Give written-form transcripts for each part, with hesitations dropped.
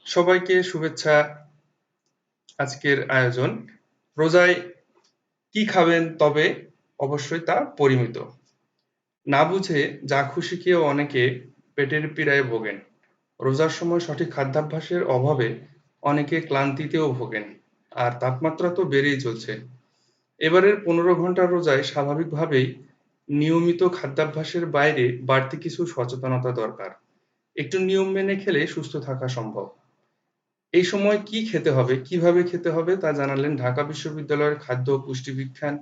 সবাইকে শুভেচ্ছা। আজকের আয়োজন রোজায় কি খাবেন, তবে অবশ্যই তা পরিমিত। না বুঝে যা খুশি খেয়েও অনেকে পেটের পীড়ায় ভোগেন। রোজার সময় সঠিক খাদ্যাভ্যাসের অভাবে অনেকে ক্লান্তিতেও ভোগেন, আর তাপমাত্রা তো বেড়েই চলছে। এবারের 15 ঘন্টার রোজায় স্বাভাবিকভাবেই নিয়মিত খাদ্যাভ্যাসের বাইরে বাড়তি কিছু সচেতনতা দরকার। একটু নিয়ম মেনে খেলে সুস্থ থাকা সম্ভব। এই সময় কি খেতে হবে, কিভাবে খেতে হবে তা জানালেন ঢাকা বিশ্ববিদ্যালয়ের খাদ্য ও পুষ্টিবিজ্ঞান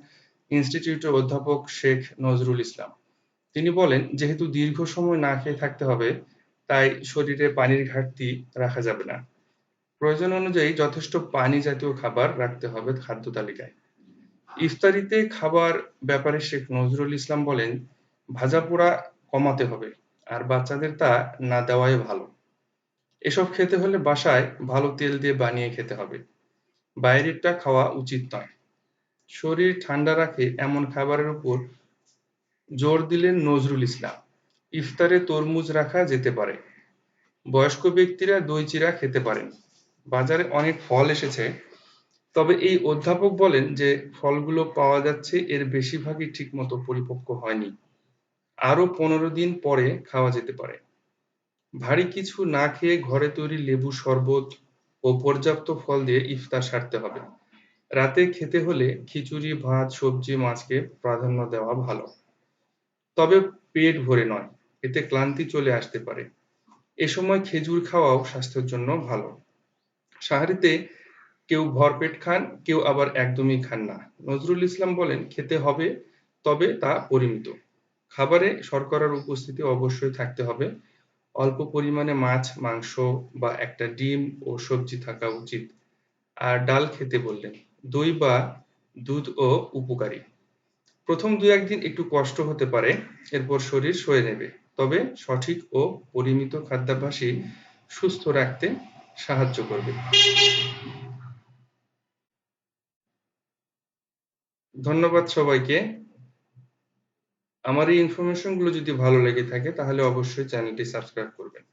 ইনস্টিটিউটের অধ্যাপক শেখ নজরুল ইসলাম। তিনি বলেন, যেহেতু দীর্ঘ সময় না খেয়ে থাকতে হবে, তাই শরীরে পানির ঘাটতি রাখা যাবে না। প্রয়োজন অনুযায়ী যথেষ্ট পানি জাতীয় খাবার রাখতে হবে খাদ্য তালিকায়। ইফতারিতে খাবার ব্যাপারে শেখ নজরুল ইসলাম বলেন, ভাজা পোড়া কমাতে হবে, আর বাচ্চাদের তা না দেওয়াই ভালো। এসব খেতে হলে বাসায় ভালো তেল দিয়ে বানিয়ে খেতে হবে। বাইরেরটা খাওয়া উচিত নয়। শরীর ঠান্ডা রাখে এমন খাবারের উপর জোর দিলেন নজরুল ইসলাম। ইফতারে তরমুজ রাখা যেতে পারে। বয়স্ক ব্যক্তিরা দই চিড়া খেতে পারেন। বাজারে অনেক ফল এসেছে, তবে এই অধ্যাপক বলেন যে ফলগুলো পাওয়া যাচ্ছে এর বেশিরভাগই ঠিকমতো পরিপক্ক হয়নি। আরো 15 দিন পরে খাওয়া যেতে পারে। ভারী কিছু না খেয়ে ঘরে তৈরি লেবু শরবত ও পর্যাপ্ত ফল দিয়ে ইফতার সারতে হবে। রাতে খেতে হলে খিচুড়ি, ভাত, সবজি, মাছকে প্রাধান্য দেওয়া ভালো। তবে পেট ভরে নয়, এতে ক্লান্তি চলে আসতে পারে। এ সময় খেজুর খাওয়াও স্বাস্থ্যের জন্য ভালো। সাহারিতে কেউ ভরপেট খান, কেউ আবার একদমই খান না। নজরুল ইসলাম বলেন, খেতে হবে, তবে তা পরিমিত। খাবারে শর্করার উপস্থিতি অবশ্যই থাকতে হবে। অল্প পরিমাণে মাছ, মাংস বা একটা ডিম ও সবজি থাকা উচিত। আর ডাল খেতে বললেন। দই বা দুধও উপকারী। প্রথম ২-১ দিন একটু কষ্ট হতে পারে, এরপর শরীর সয়ে নেবে। তবে সঠিক ও পরিমিত খাদ্যাভ্যাসই সুস্থ রাখতে সাহায্য করবে। ধন্যবাদ সবাইকে। আমার এই ইনফরমেশন গুলো যদি ভালো লেগে থাকে তাহলে অবশ্যই চ্যানেলটি সাবস্ক্রাইব করবেন।